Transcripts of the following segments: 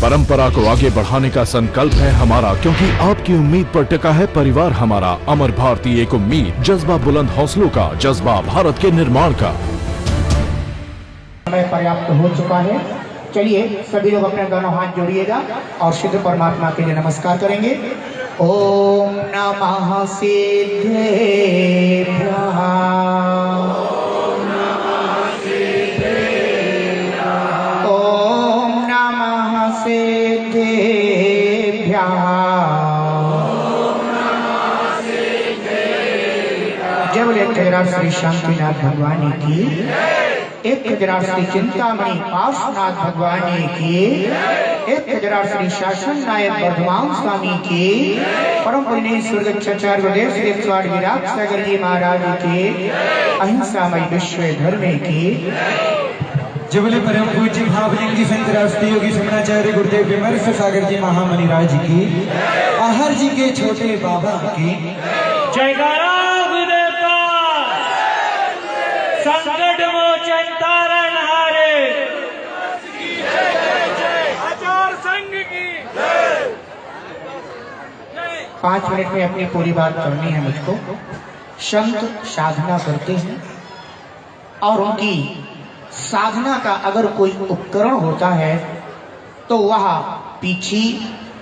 परंपरा को आगे बढ़ाने का संकल्प है हमारा, क्योंकि आपकी उम्मीद पर टिका है परिवार हमारा। अमर भारती एक उम्मीद, जज्बा बुलंद हौसलों का, जज्बा भारत के निर्माण का। समय पर्याप्त हो चुका है। चलिए सभी लोग अपने दोनों हाथ जोड़िएगा और सिद्ध परमात्मा के लिए नमस्कार करेंगे। ओम नमः सिद्धेभ्यः, ओम नमः सिद्धेभ्यः, जय बोले तेरा श्री शांतिनाथ भगवान की, एक हजार श्री चिंतामणि पार्श्वनाथ भगवान की, एक हजार श्री शासन नायक वर्धमान स्वामी की, परम पुण्य स्वर्गचार्य गुरुदेव श्री स्वामी विराट सागर जी महाराज की, अहिंसामय विश्व धर्म की, जबले परम पूज्य भावलिंगी संत राष्ट्रीय योगी शमनाचार्य गुरुदेव विमर्श सागर जी महामणि राज की, आहर जी के छोटे बाबा की जयकारा गुरुदेव का, संकट मोचन तारण हारे, आचार संघ की 5 मिनट में अपनी पूरी बात करनी है मुझको। संत साधना करते हैं और उनकी साधना का अगर कोई उपकरण होता है तो वह पीछी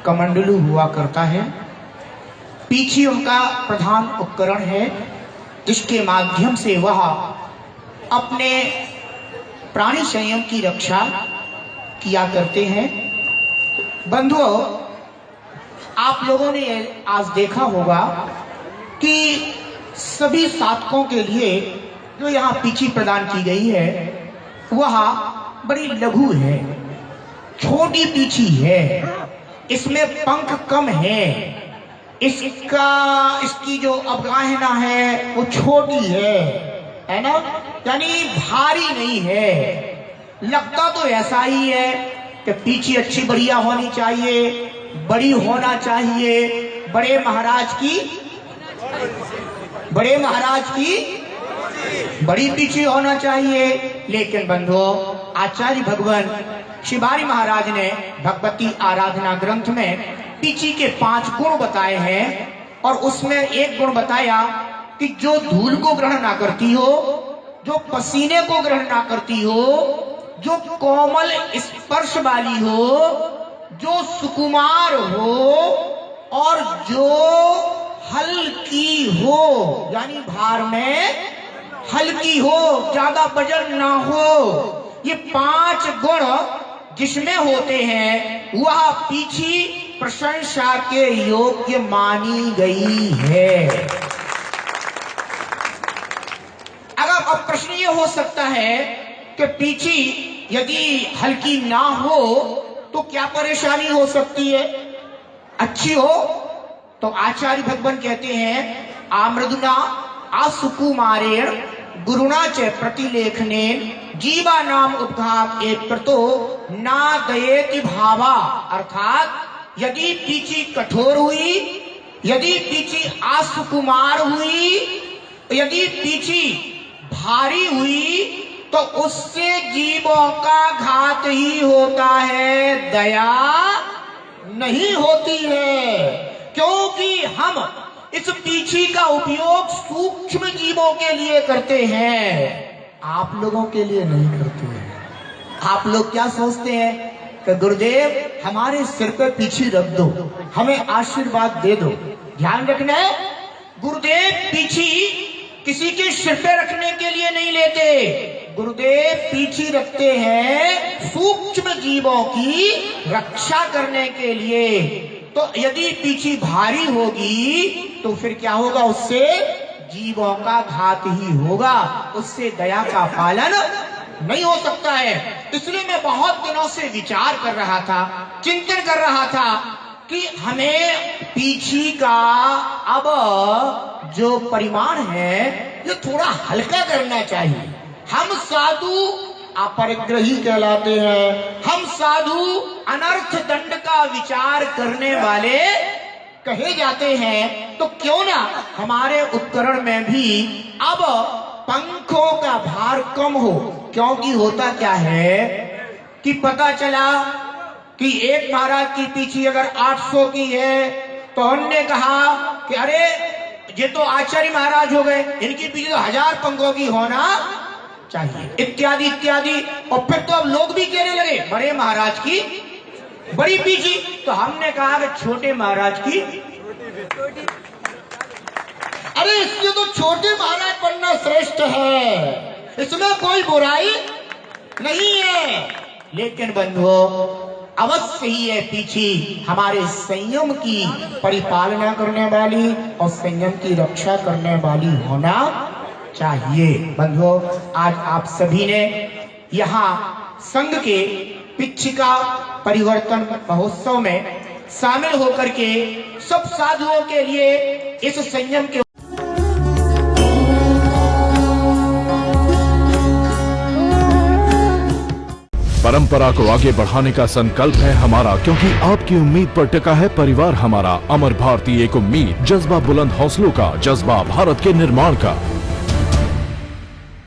कमंडलू हुआ करता है। पीछी उनका प्रधान उपकरण है, जिसके माध्यम से वह अपने प्राणी संयम की रक्षा किया करते हैं। बंधुओं, आप लोगों ने आज देखा होगा कि सभी साधकों के लिए जो यहाँ पीछी प्रदान की गई है वह बड़ी लघु है, छोटी पीछी है, इसमें पंख कम है, इसकी जो अवगाहना है वो छोटी है ना, यानी भारी नहीं है। लगता तो ऐसा ही है कि पीछे अच्छी बढ़िया होनी चाहिए, बड़ी होना चाहिए, बड़े महाराज की बड़ी पीछे होना चाहिए। लेकिन बंधुओं, आचार्य भगवान शिवारी महाराज ने भगवती आराधना ग्रंथ में पीछी के 5 गुण बताए हैं और उसमें एक गुण बताया कि जो धूल को ग्रहण ना करती हो, जो पसीने को ग्रहण ना करती हो, जो कोमल स्पर्श वाली हो, जो सुकुमार हो और जो हल्की हो, यानी भार में हल्की हो, ज्यादा वजन ना हो, ये 5 गुण जिसमें होते हैं वह पीछी प्रशंसा के योग्य मानी गई है। अब प्रश्न ये हो सकता है कि पीछी यदि हल्की ना हो तो क्या परेशानी हो सकती है? अच्छी हो तो आचार्य भगवान कहते हैं आमृदुना असुकुमारेण गुरुणा च प्रतिलेखनेन जीवा नाम उपघात एक प्रतो ना दयेति भावा। अर्थात यदि पीछी कठोर हुई, यदि पीछी असुकुमार हुई, यदि पीछी भारी हुई तो उससे जीवों का घात ही होता है, दया नहीं होती है। क्योंकि हम इस पीछी का उपयोग सूक्ष्म जीवों के लिए करते हैं, आप लोगों के लिए नहीं करते हैं। आप लोग क्या सोचते हैं कि गुरुदेव हमारे सिर पे पीछी रख दो, हमें आशीर्वाद दे दो। ध्यान रखना है, गुरुदेव पीछी किसी के सिर पे रखने के लिए नहीं लेते, गुरुदेव पीछी रखते हैं सूक्ष्म जीवों की रक्षा करने के लिए। तो यदि पीछी भारी होगी तो फिर क्या होगा? उससे जीवों का घात ही होगा, उससे दया का पालन नहीं हो सकता है। इसलिए मैं बहुत दिनों से विचार कर रहा था, चिंतन कर रहा था कि हमें पीछी का अब जो परिमाण है ये थोड़ा हल्का करना चाहिए। हम साधु अपरिग्रही कहलाते हैं, हम साधु अनर्थ दंड का विचार करने वाले कहे जाते हैं। तो क्यों ना हमारे उपकरण में भी अब पंखों का भार कम हो। क्योंकि होता क्या है कि पता चला कि एक महाराज की पीछी अगर 800 की है तो हमने कहा कि अरे ये तो आचार्य महाराज हो गए, इनकी पीछे तो 1000 पंखों की होना चाहिए, इत्यादि इत्यादि। और फिर तो अब लोग भी कहने लगे बड़े महाराज की बड़ी पीछी, तो हमने कहा कि छोटे महाराज की। अरे इससे तो छोटे महाराज बनना श्रेष्ठ है, इसमें कोई बुराई नहीं है। लेकिन बंधुओं, अवश्य ही है पीछी हमारे संयम की परिपालना करने वाली और संयम की रक्षा करने वाली होना चाहिए। बंधुओं, आज आप सभी ने यहाँ संघ के पिच्छिका परिवर्तन महोत्सव में शामिल होकर के सब साधुओं के लिए इस संयम के परंपरा को आगे बढ़ाने का संकल्प है हमारा, क्योंकि आपकी उम्मीद पर टिका है परिवार हमारा। अमर भारती एक उम्मीद, जज्बा बुलंद हौसलों का, जज्बा भारत के निर्माण का।